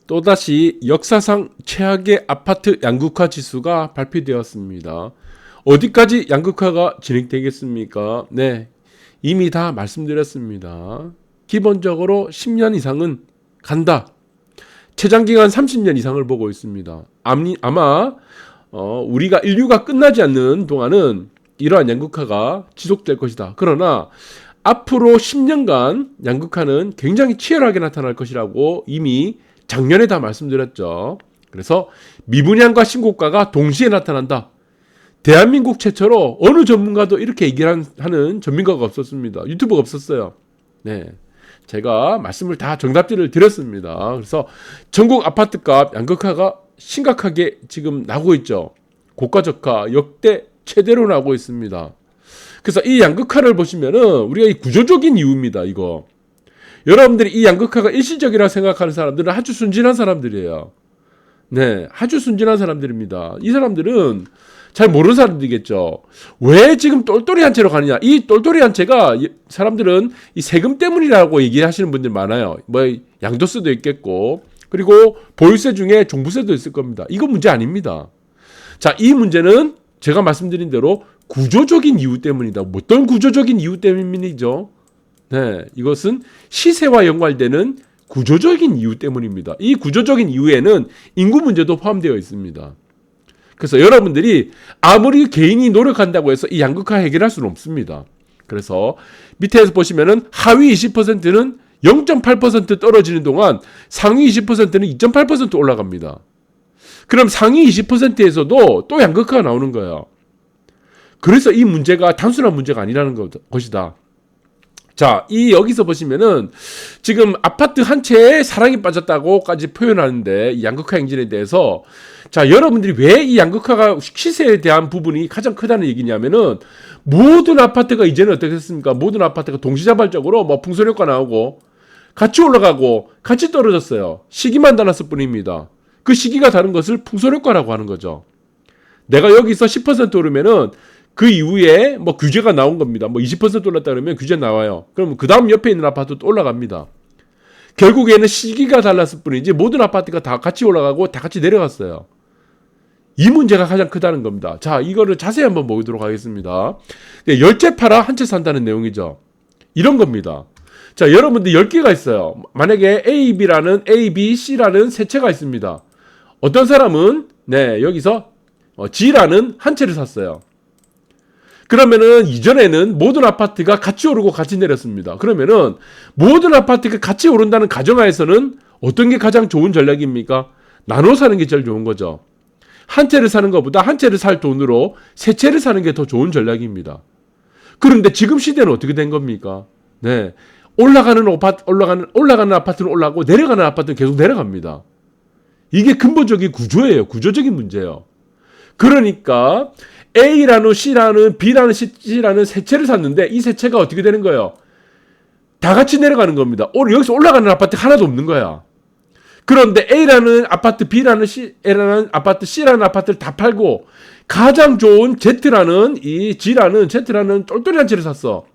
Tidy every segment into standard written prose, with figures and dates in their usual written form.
또다시 역사상 최악의 아파트 양극화 지수가 발표되었습니다. 어디까지 양극화가 진행되겠습니까? 네, 이미 다 말씀드렸습니다. 기본적으로 10년 이상은 간다. 최장기간 30년 이상을 보고 있습니다. 아마 우리가 인류가 끝나지 않는 동안은 이러한 양극화가 지속될 것이다. 그러나 앞으로 10년간 양극화는 굉장히 치열하게 나타날 것이라고 이미 작년에 다 말씀드렸죠. 그래서 미분양과 신고가가 동시에 나타난다. 대한민국 최초로 어느 전문가도 이렇게 얘기를 하는 전문가가 없었습니다. 유튜브가 없었어요. 네, 제가 말씀을 다 정답지를 드렸습니다. 그래서 전국 아파트값 양극화가 심각하게 지금 나고 있죠. 고가저가 역대 최대로 나고 있습니다. 그래서 이 양극화를 보시면은 우리가 이 구조적인 이유입니다. 이거 여러분들이 이 양극화가 일시적이라 생각하는 사람들은 아주 순진한 사람들이에요. 네, 아주 순진한 사람들입니다. 이 사람들은 잘 모르는 사람들이겠죠. 왜 지금 똘똘이 한 채로 가느냐? 이 똘똘이 한 채가 사람들은 이 세금 때문이라고 얘기하시는 분들 많아요. 뭐 양도세도 있겠고, 그리고 보유세 중에 종부세도 있을 겁니다. 이거 문제 아닙니다. 자, 이 문제는 제가 말씀드린 대로 구조적인 이유 때문이다. 어떤 구조적인 이유 때문이죠? 네, 이것은 시세와 연관되는 구조적인 이유 때문입니다. 이 구조적인 이유에는 인구 문제도 포함되어 있습니다. 그래서 여러분들이 아무리 개인이 노력한다고 해서 이 양극화 해결할 수는 없습니다. 그래서 밑에서 보시면은 하위 20%는 0.8% 떨어지는 동안 상위 20%는 2.8% 올라갑니다. 그럼 상위 20%에서도 또 양극화가 나오는 거예요. 그래서 이 문제가 단순한 문제가 아니라는 것이다. 자, 여기서 보시면은 지금 아파트 한 채에 사랑이 빠졌다고까지 표현하는데 이 양극화 행진에 대해서 자, 여러분들이 왜 이 양극화가 시세에 대한 부분이 가장 크다는 얘기냐면은 모든 아파트가 이제는 어떻게 됐습니까? 모든 아파트가 동시자발적으로 뭐 풍선효과 나오고 같이 올라가고 같이 떨어졌어요. 시기만 달랐을 뿐입니다. 그 시기가 다른 것을 풍선효과라고 하는 거죠. 내가 여기서 10% 오르면은 그 이후에 뭐 규제가 나온 겁니다. 뭐 20% 올랐다 그러면 규제 나와요. 그러면 그 다음 옆에 있는 아파트도 올라갑니다. 결국에는 시기가 달랐을 뿐이지 모든 아파트가 다 같이 올라가고 다 같이 내려갔어요. 이 문제가 가장 크다는 겁니다. 자, 이거를 자세히 한번 보도록 하겠습니다. 10채 팔아 한 채 산다는 내용이죠. 이런 겁니다. 자, 여러분들 10개가 있어요. 만약에 A, B, C라는 세 채가 있습니다. 어떤 사람은 여기서 G라는 한 채를 샀어요. 그러면은 이전에는 모든 아파트가 같이 오르고 같이 내렸습니다. 그러면은 모든 아파트가 같이 오른다는 가정하에서는 어떤 게 가장 좋은 전략입니까? 나눠 사는 게 제일 좋은 거죠. 한 채를 사는 것보다 한 채를 살 돈으로 세 채를 사는 게 더 좋은 전략입니다. 그런데 지금 시대는 어떻게 된 겁니까? 네, 올라가는 아파트는 올라가고 내려가는 아파트는 계속 내려갑니다. 이게 근본적인 구조예요. 구조적인 문제예요. 그러니까 A라는 C라는 B라는 C라는 세 채를 샀는데 이 세 채가 어떻게 되는 거예요? 다 같이 내려가는 겁니다. 여기서 올라가는 아파트 하나도 없는 거야. 그런데 A라는 아파트, B라는 아파트, C라는 아파트를 다 팔고 가장 좋은 Z라는 Z라는 똘똘이 한 채를 샀어.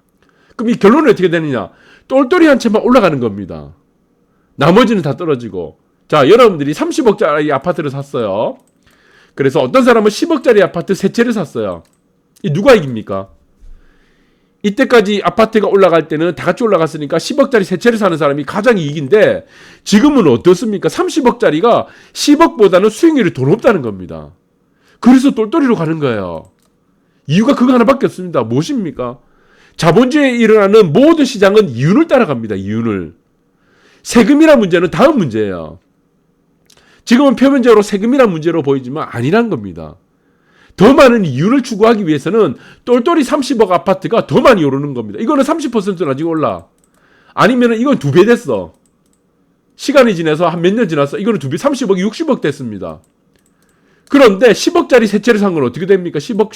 그럼 이 결론은 어떻게 되느냐? 똘똘이 한 채만 올라가는 겁니다. 나머지는 다 떨어지고. 자, 여러분들이 30억짜리 아파트를 샀어요. 그래서 어떤 사람은 10억짜리 아파트 세 채를 샀어요. 이 누가 이깁니까? 이때까지 아파트가 올라갈 때는 다 같이 올라갔으니까 10억짜리 세 채를 사는 사람이 가장 이익인데 지금은 어떻습니까? 30억짜리가 10억보다는 수익률이 더 높다는 겁니다. 그래서 똘똘이로 가는 거예요. 이유가 그거 하나밖에 없습니다. 무엇입니까? 자본주의에 일어나는 모든 시장은 이윤을 따라갑니다. 이윤을. 세금이란 문제는 다음 문제예요. 지금은 표면적으로 세금이란 문제로 보이지만 아니란 겁니다. 더 많은 이윤을 추구하기 위해서는 똘똘이 30억 아파트가 더 많이 오르는 겁니다. 이거는 30%는 아직 올라. 아니면 이건 2배 됐어. 시간이 지나서 한 몇 년 지나서 이거는 2배, 30억이 60억 됐습니다. 그런데 10억짜리 세 채를 산 건 어떻게 됩니까? 10억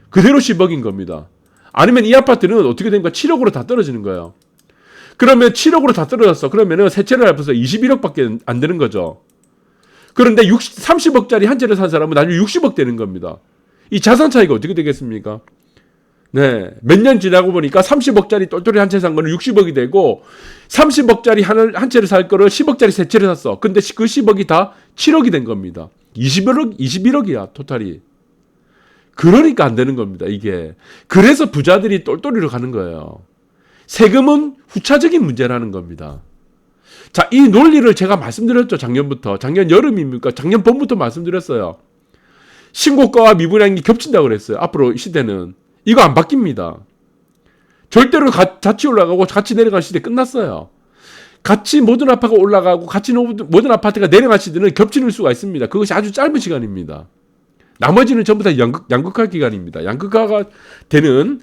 그대로 10억인 겁니다. 아니면 이 아파트는 어떻게 됩니까? 7억으로 다 떨어지는 거예요. 그러면 7억으로 다 떨어졌어. 그러면은 세 채를 합해서 21억밖에 안 되는 거죠. 그런데 30억짜리 한 채를 산 사람은 나중에 60억 되는 겁니다. 이 자산 차이가 어떻게 되겠습니까? 네, 몇 년 지나고 보니까 30억짜리 똘똘이 한 채 산 거는 60억이 되고 30억짜리 한 채를 살 거를 10억짜리 세 채를 샀어. 근데 그 10억이 다 7억이 된 겁니다. 21억이야, 토탈이. 그러니까 안 되는 겁니다, 이게. 그래서 부자들이 똘똘이로 가는 거예요. 세금은 후차적인 문제라는 겁니다. 자, 이 논리를 제가 말씀드렸죠, 작년부터. 작년 여름입니까? 작년 봄부터 말씀드렸어요. 신고가와 미분양이 겹친다고 그랬어요. 앞으로 시대는. 이거 안 바뀝니다. 절대로 가치 올라가고 가치 내려가는 시대 끝났어요. 가치 모든 아파트가 올라가고 가치 모든 아파트가 내려가는 시대는 겹치는 수가 있습니다. 그것이 아주 짧은 시간입니다. 나머지는 전부 다 양극화 기간입니다. 양극화가 되는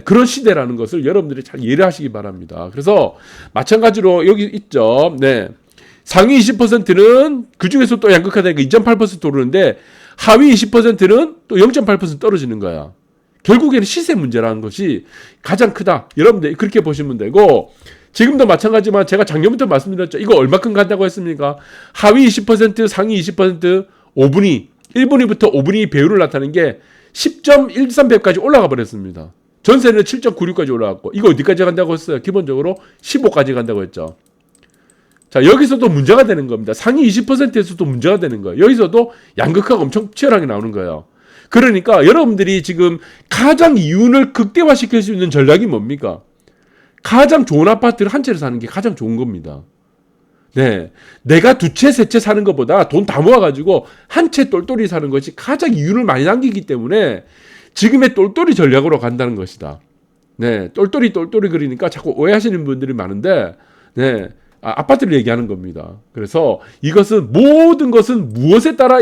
그런 시대라는 것을 여러분들이 잘 이해를 하시기 바랍니다. 그래서 마찬가지로 여기 있죠. 상위 20%는 그중에서 또 양극화되니까 2.8% 오르는데 하위 20%는 또 0.8% 떨어지는 거야. 결국에는 시세 문제라는 것이 가장 크다. 여러분들 그렇게 보시면 되고, 지금도 마찬가지지만 제가 작년부터 말씀드렸죠. 이거 얼마큼 간다고 했습니까? 하위 20%, 상위 20%, 5분위, 1분위부터 5분위 배율을 나타낸 게 10.13배까지 올라가 버렸습니다. 전세는 7.96까지 올라갔고, 이거 어디까지 간다고 했어요? 기본적으로 15까지 간다고 했죠. 자, 여기서도 문제가 되는 겁니다. 상위 20%에서도 문제가 되는 거예요. 여기서도 양극화가 엄청 치열하게 나오는 거예요. 그러니까 여러분들이 지금 가장 이윤을 극대화시킬 수 있는 전략이 뭡니까? 가장 좋은 아파트를 한 채를 사는 게 가장 좋은 겁니다. 내가 두 채, 세 채 사는 것보다 돈 다 모아가지고 한 채 똘똘이 사는 것이 가장 이윤을 많이 남기기 때문에 지금의 똘똘이 전략으로 간다는 것이다. 똘똘이 그러니까 자꾸 오해하시는 분들이 많은데, 아파트를 얘기하는 겁니다. 그래서 이것은 모든 것은 무엇에 따라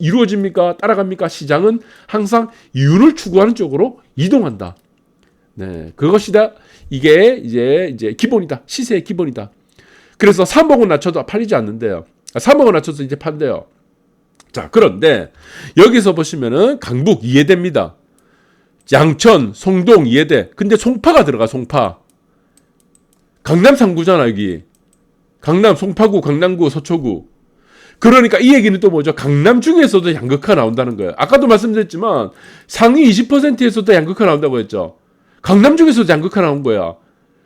이루어집니까? 따라갑니까? 시장은 항상 이윤을 추구하는 쪽으로 이동한다. 그것이다. 이게 이제 기본이다. 시세의 기본이다. 그래서 3억원 낮춰도 팔리지 않는데요. 3억원 낮춰서 이제 판대요. 자, 그런데 여기서 보시면은 강북 이해대입니다. 양천, 송동 이해대. 근데 송파가 들어가, 송파. 강남 3구잖아, 여기. 강남, 송파구, 강남구, 서초구. 그러니까 이 얘기는 또 뭐죠? 강남 중에서도 양극화 나온다는 거예요. 아까도 말씀드렸지만 상위 20%에서도 양극화 나온다고 했죠. 강남 중에서도 양극화 나온 거야.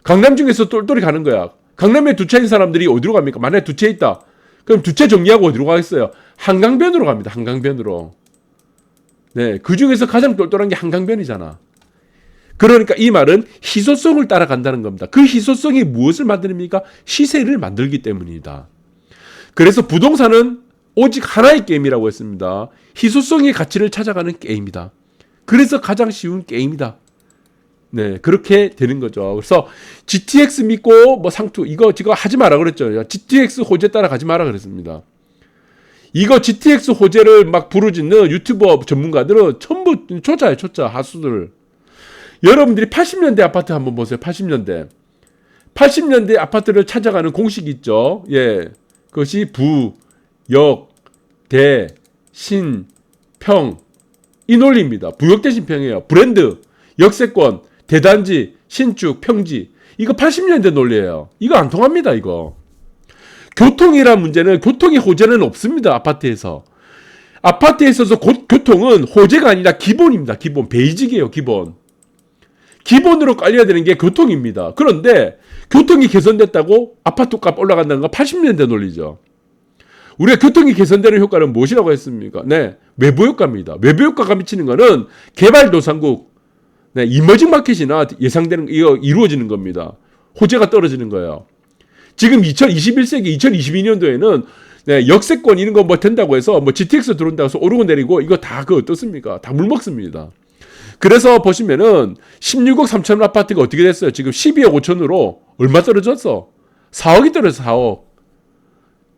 강남 중에서 똘똘이 가는 거야. 강남에 두 채인 사람들이 어디로 갑니까? 만약에 두 채 있다. 그럼 두 채 정리하고 어디로 가겠어요? 한강변으로 갑니다. 한강변으로. 그 중에서 가장 똘똘한 게 한강변이잖아. 그러니까 이 말은 희소성을 따라간다는 겁니다. 그 희소성이 무엇을 만듭니까? 시세를 만들기 때문이다. 그래서 부동산은 오직 하나의 게임이라고 했습니다. 희소성의 가치를 찾아가는 게임이다. 그래서 가장 쉬운 게임이다. 그렇게 되는 거죠. 그래서 GTX 믿고 뭐 상투 이거 하지 마라 그랬죠. GTX 호재 따라가지 마라 그랬습니다. 이거 GTX 호재를 막 부르짖는 유튜버 전문가들은 전부 초짜예요. 초짜 하수들. 여러분들이 80년대 아파트 한번 보세요. 80년대 아파트를 찾아가는 공식이 있죠. 그것이 부, 역, 대, 신, 평. 이 논리입니다. 부역 대 신평이에요. 브랜드, 역세권, 대단지, 신축, 평지. 이거 80년대 논리예요. 이거 안 통합니다, 이거. 교통이란 문제는 교통의 호재는 없습니다, 아파트에서. 아파트에서도 교통은 호재가 아니라 기본입니다. 기본. 베이직이에요, 기본. 기본으로 깔려야 되는 게 교통입니다. 그런데 교통이 개선됐다고 아파트 값 올라간다는 건 80년대 논리죠. 우리가 교통이 개선되는 효과는 무엇이라고 했습니까? 외부 효과입니다. 외부 효과가 미치는 거는 개발도상국, 이머징 마켓이나 예상되는 이거 이루어지는 겁니다. 호재가 떨어지는 거예요. 지금 2021세기 2022년도에는 역세권 이런 거 뭐 된다고 해서 뭐 GTX 들어온다고 해서 오르고 내리고 이거 다 어떻습니까? 다 물먹습니다. 그래서 보시면은 16억 3천 아파트가 어떻게 됐어요? 지금 12억 5천으로 얼마 떨어졌어? 4억이 떨어져 4억.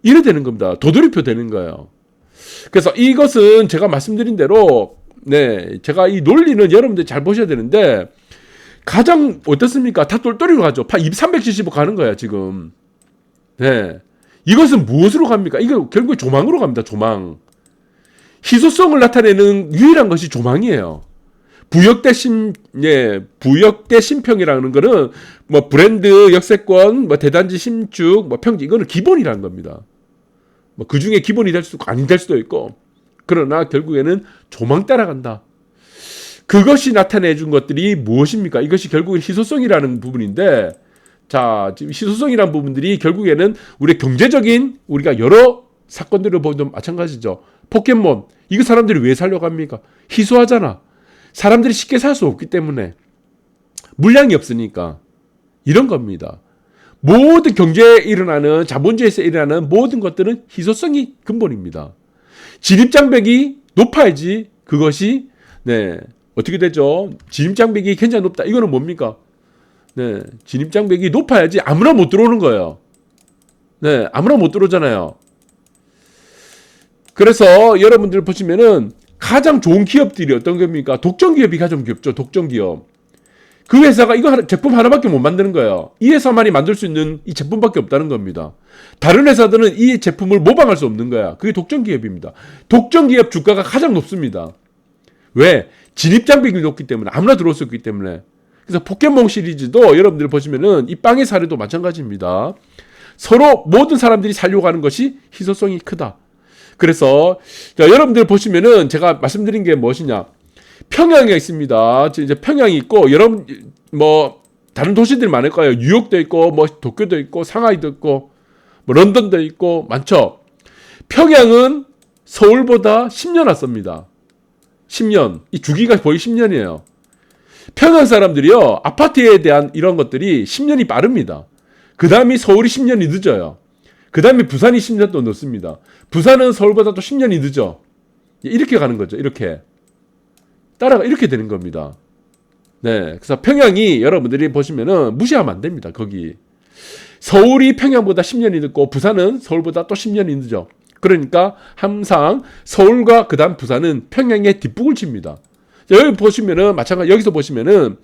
이래 되는 겁니다. 도돌이표 되는 거예요. 그래서 이것은 제가 말씀드린 대로 제가 이 논리는 여러분들 잘 보셔야 되는데 가장 어떻습니까? 다 똘똘이로 가죠. 370억 가는 거야 지금. 이것은 무엇으로 갑니까? 이거 결국에 조망으로 갑니다. 조망. 희소성을 나타내는 유일한 것이 조망이에요. 부역대 신평이라는 거는 뭐 브랜드, 역세권, 뭐 대단지, 신축, 뭐 평지 이거는 기본이라는 겁니다. 뭐 그 중에 기본이 될 수도 있고 아니 될 수도 있고. 그러나 결국에는 조망 따라간다. 그것이 나타내 준 것들이 무엇입니까? 이것이 결국엔 희소성이라는 부분인데 자, 지금 희소성이라는 부분들이 결국에는 우리 경제적인 우리가 여러 사건들을 보면 마찬가지죠. 포켓몬 이거 사람들이 왜 살려고 합니까? 희소하잖아. 사람들이 쉽게 살 수 없기 때문에 물량이 없으니까 이런 겁니다. 모든 경제에 일어나는 자본주의에서 일어나는 모든 것들은 희소성이 근본입니다. 진입장벽이 높아야지 그것이 네 어떻게 되죠? 진입장벽이 굉장히 높다. 이거는 뭡니까? 네 진입장벽이 높아야지 아무나 못 들어오는 거예요. 네 아무나 못 들어오잖아요. 그래서 여러분들 보시면은 가장 좋은 기업들이 어떤 겁니까? 독점기업이 가장 귀엽죠. 독점기업. 그 회사가 이거 제품 하나밖에 못 만드는 거예요. 이 회사만이 만들 수 있는 이 제품밖에 없다는 겁니다. 다른 회사들은 이 제품을 모방할 수 없는 거야. 그게 독점기업입니다. 독점기업 주가가 가장 높습니다. 왜? 진입장벽이 높기 때문에 아무나 들어올 수 있기 때문에. 그래서 포켓몬 시리즈도 여러분들 보시면은 이 빵의 사례도 마찬가지입니다. 서로 모든 사람들이 살려고 하는 것이 희소성이 크다. 그래서 자, 여러분들 보시면은 제가 말씀드린 게 무엇이냐? 평양에 있습니다. 이제 평양이 있고 여러분 뭐 다른 도시들 많을 거예요. 뉴욕도 있고 뭐 도쿄도 있고 상하이도 있고 뭐 런던도 있고 많죠. 평양은 서울보다 10년 앞섭니다. 10년. 이 주기가 거의 10년이에요. 평양 사람들이요. 아파트에 대한 이런 것들이 10년이 빠릅니다. 그 다음이 서울이 10년이 늦어요. 그 다음에 부산이 10년 또 늦습니다. 부산은 서울보다 또 10년이 늦어. 이렇게 가는 거죠. 이렇게. 따라가 이렇게 되는 겁니다. 네. 그래서 평양이 여러분들이 보시면은 무시하면 안 됩니다. 거기. 서울이 평양보다 10년이 늦고 부산은 서울보다 또 10년이 늦어. 그러니까 항상 서울과 그 다음 부산은 평양의 뒷북을 칩니다. 여기 보시면은 마찬가지 여기서 보시면은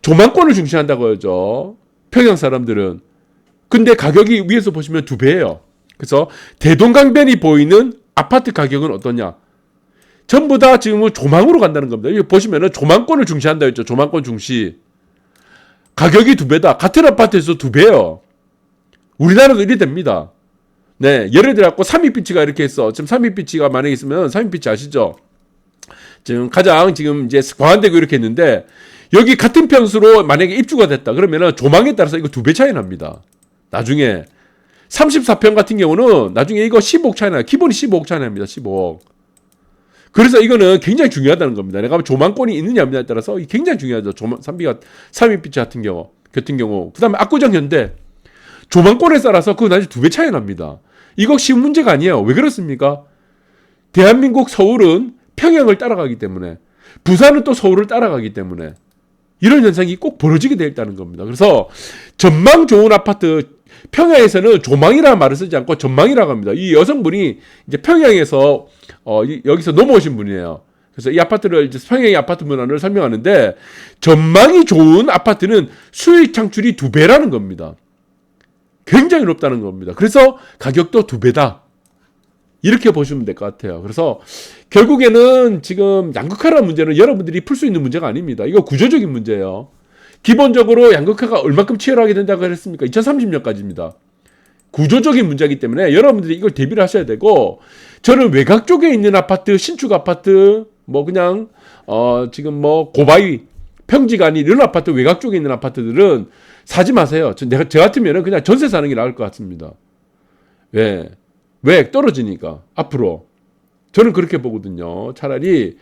조망권을 중시한다고 하죠. 평양 사람들은. 근데 가격이 위에서 보시면 2배예요. 그래서 대동강변이 보이는 아파트 가격은 어떠냐? 전부 다 지금은 조망으로 간다는 겁니다. 여기 보시면은 조망권을 중시한다 했죠. 조망권 중시. 가격이 2배다. 같은 아파트에서 2배예요. 우리나라도 이래 됩니다. 네, 예를 들어 갖고 삼익비치가 이렇게 했어. 지금 삼익비치가 만약에 있으면 삼익비치 아시죠? 지금 가장 지금 이제 광안대교 이렇게 했는데 여기 같은 평수로 만약에 입주가 됐다. 그러면은 조망에 따라서 이거 2배 차이 납니다. 나중에 34평 같은 경우는 나중에 이거 15억 차이 나요. 기본이 15억 차이 납니다. 15억. 그래서 이거는 굉장히 중요하다는 겁니다. 내가 조망권이 있느냐 없느냐에 따라서 굉장히 중요하죠. 삼익비치 같은 경우. 그 다음에 압구정 현대. 조망권에 따라서 그거 나중에 2배 차이 납니다. 이거 쉬운 문제가 아니에요. 왜 그렇습니까? 대한민국 서울은 평양을 따라가기 때문에 부산은 또 서울을 따라가기 때문에 이런 현상이 꼭 벌어지게 되어 있다는 겁니다. 그래서 전망 좋은 아파트 평양에서는 조망이라는 말을 쓰지 않고 전망이라고 합니다. 이 여성분이 이제 평양에서 여기서 넘어오신 분이에요. 그래서 이 아파트를 이제 평양의 아파트 문화를 설명하는데 전망이 좋은 아파트는 수익 창출이 2배라는 겁니다. 굉장히 높다는 겁니다. 그래서 가격도 2배다. 이렇게 보시면 될 것 같아요. 그래서 결국에는 지금 양극화라는 문제는 여러분들이 풀 수 있는 문제가 아닙니다. 이거 구조적인 문제예요. 기본적으로 양극화가 얼마큼 치열하게 된다고 했습니까? 2030년까지입니다. 구조적인 문제이기 때문에 여러분들이 이걸 대비를 하셔야 되고 저는 외곽 쪽에 있는 아파트, 신축 아파트, 뭐 그냥 지금 뭐 고바위, 평지가 아닌 이런 아파트 외곽 쪽에 있는 아파트들은 사지 마세요. 저 같으면 그냥 전세 사는 게 나을 것 같습니다. 왜? 왜? 떨어지니까 앞으로. 저는 그렇게 보거든요. 차라리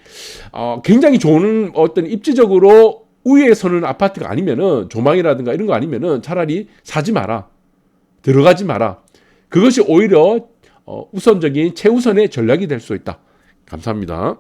굉장히 좋은 어떤 입지적으로 우위에 서는 아파트가 아니면은 조망이라든가 이런 거 아니면은 차라리 사지 마라. 들어가지 마라. 그것이 오히려 우선적인 최우선의 전략이 될 수 있다. 감사합니다.